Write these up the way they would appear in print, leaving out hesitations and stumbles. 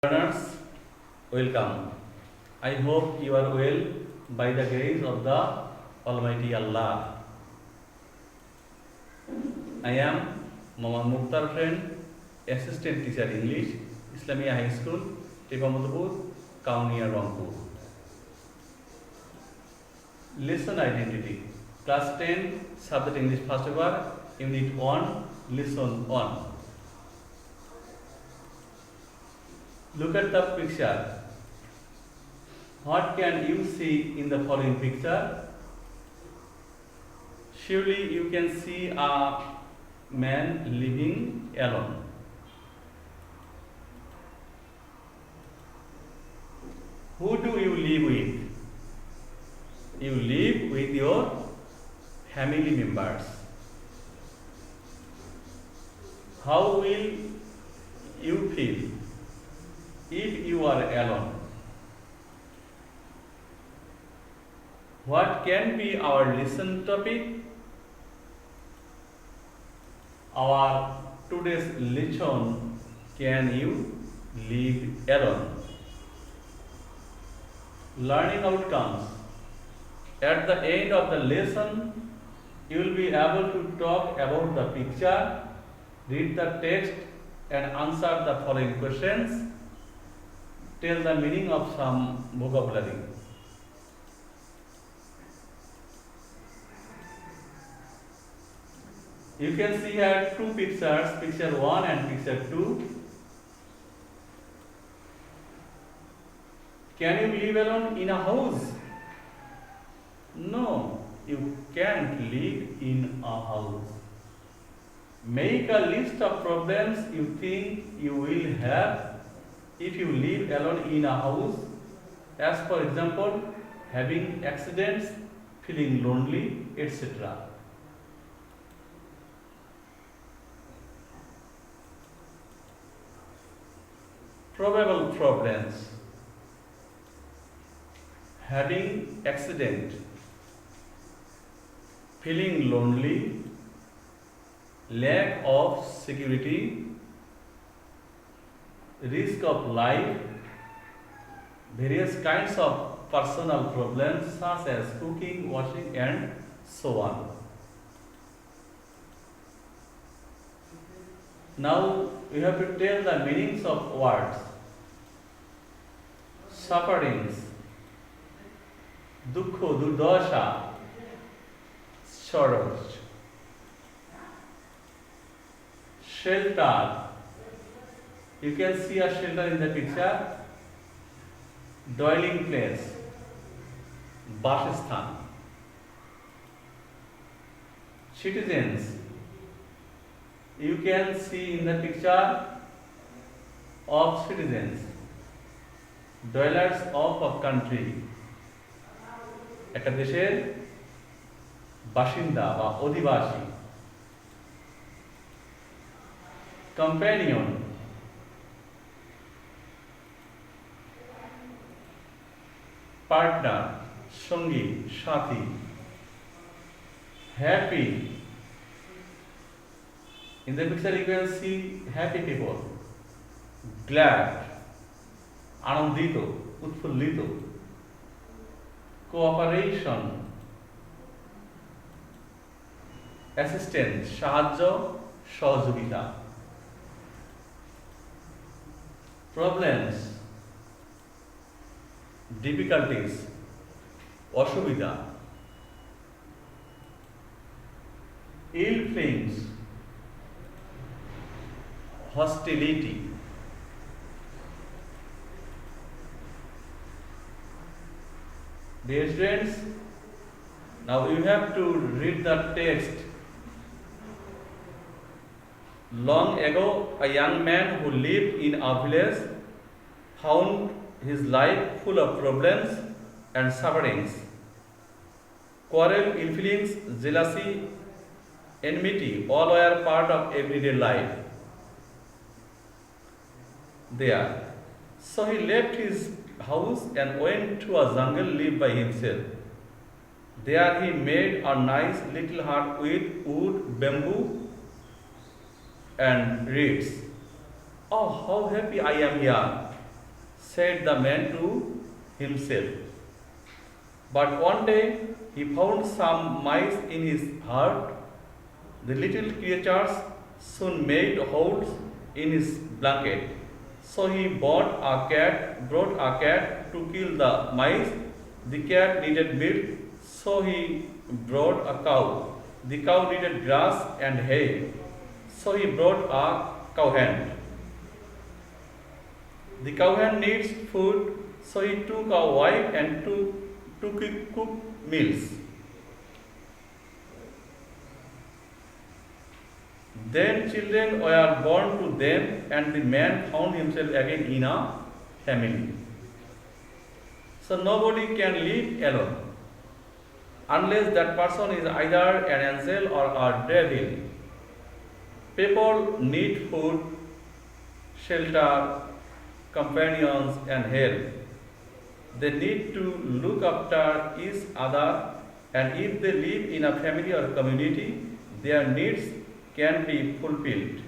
Learners, welcome. I hope you are well by the grace of the Almighty Allah. I am Mohammad Mukhtar Friend, Assistant Teacher English, Islamia High School, Tepamadapur, Kaunia, Rangpur. Lesson Identity, Class 10, Subject English First Paper, Unit 1, Lesson 1. Look at the picture. What can you see in the following picture? Surely you can see a man living alone. Who do you live with? You live with your family members. How will you feel if you are alone? What can be our lesson topic? Our today's lesson, can you live alone? Learning outcomes. At the end of the lesson, you will be able to talk about the picture, read the text and answer the following questions. Tell the meaning of some vocabulary. You can see here two pictures, picture 1 and picture 2. Can you live alone in a house? No, you can't live in a house. Make a list of problems you think you will have if you live alone in a house, as for example, having accidents, feeling lonely, etc. Probable problems. Having accident, feeling lonely, lack of security, risk of life, various kinds of personal problems such as cooking, washing and so on. Now we have to tell the meanings of words. Sufferings, dukho, durdasha, sorrows. Shelter, you can see a shelter in the picture. Dwelling place, Basisthan. Citizens, you can see in the picture of citizens, dwellers of a country. একটা দেশের বাসিন্দা বা অধিবাসী। Companion, partner, সঙ্গী, সাথী। Happy, in the picture you can see happy people. Glad, আনন্দিত, উৎফুল্লিত। Cooperation, assistance, সাহায্য, সহযোগিতা। Problems, difficulties, অসুবিধা। Ill feelings, hostility। Dear students, now you have to read the text. Long ago, a young man who lived in a village found his life full of problems and sufferings. Quarrel, ill feelings, jealousy, enmity, all were part of everyday life there. So he left his house and went to a jungle, lived by himself. There he made a nice little hut with wood, bamboo and reads, "Oh, how happy I am here. said the man to himself. But one day he found some mice in his hut. The little creatures soon made holes in his blanket. So he brought a cat to kill the mice. The cat needed milk, so he brought a cow. The cow needed grass and hay, so he brought a cowhand. The cowhand needs food, so he took a wife and to cook meals. Then children were born to them, and the man found himself again in a family. So nobody can live alone unless that person is either an angel or a devil. People need food, shelter, companions, and help. They need to look after each other, and if they live in a family or community, their needs can be fulfilled.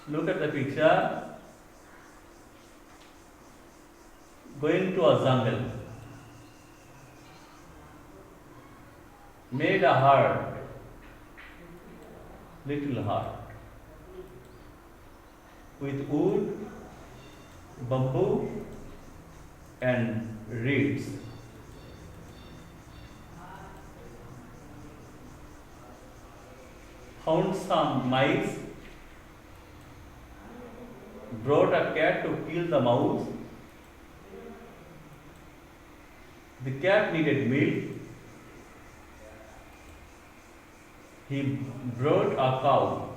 Look at the picture. Going to a jungle. Made a hut, little hut, with wood, bamboo, and reeds. Found some mice, brought a cat to kill the mouse. The cat needed milk. He brought a cow.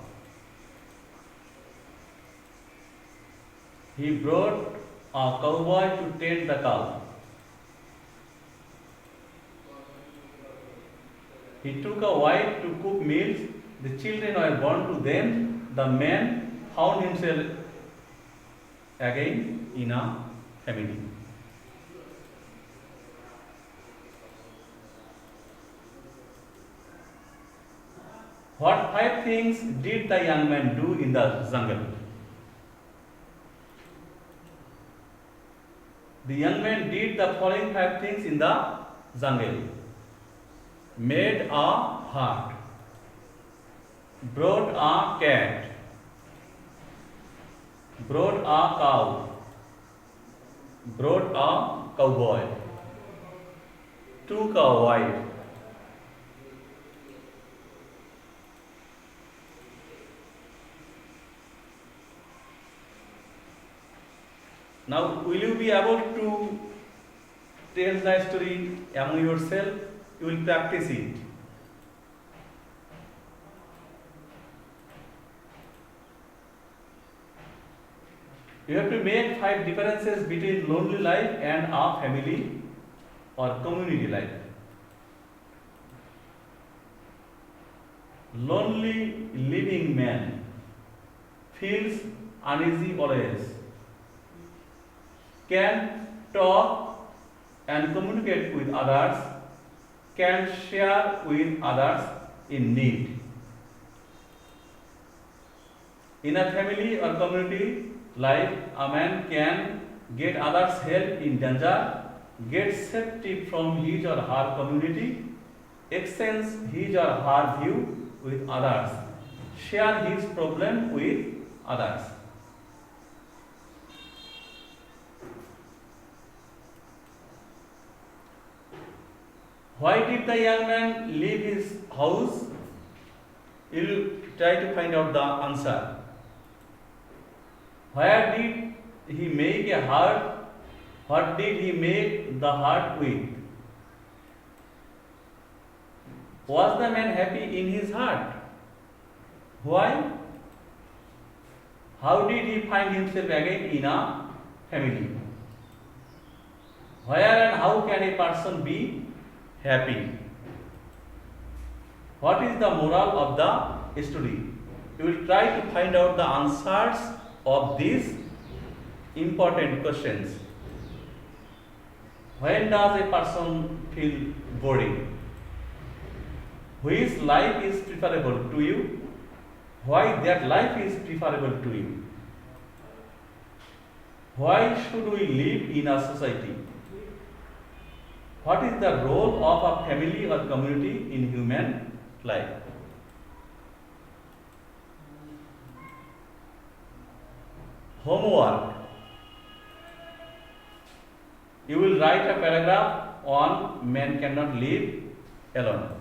He brought a cowboy to tend the cow. He took a wife to cook meals. The children were born to them. The man found himself again in a family. What 5 things did the young man do in the jungle? The young man did the following 5 things in the jungle. Made a hut, brought a cat, brought a cow, brought a cowboy, took a wife. Now, will you be able to tell the story among yourself? You will practice it. You have to make 5 differences between lonely life and a family or community life. Lonely living man feels uneasy always, can talk and communicate with others, can share with others in need. In a family or community life, a man can get others' help in danger, get safety from his or her community, exchange his or her view with others, share his problem with others. Why did the young man leave his house? You will try to find out the answer. Where did he make a hut? What did he make the hut with? Was the man happy in his hut? Why? How did he find himself again in a family? Where and how can a person be happy? What is the moral of the story? You will try to find out the answers of these important questions. When does a person feel boring? which life is preferable to you, why that life is preferable to you. Why should we live in a society? What is the role of a family or community in human life? Homework. You will write a paragraph on men cannot live alone.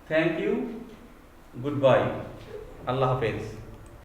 Thank you. Goodbye. Allah Hafiz.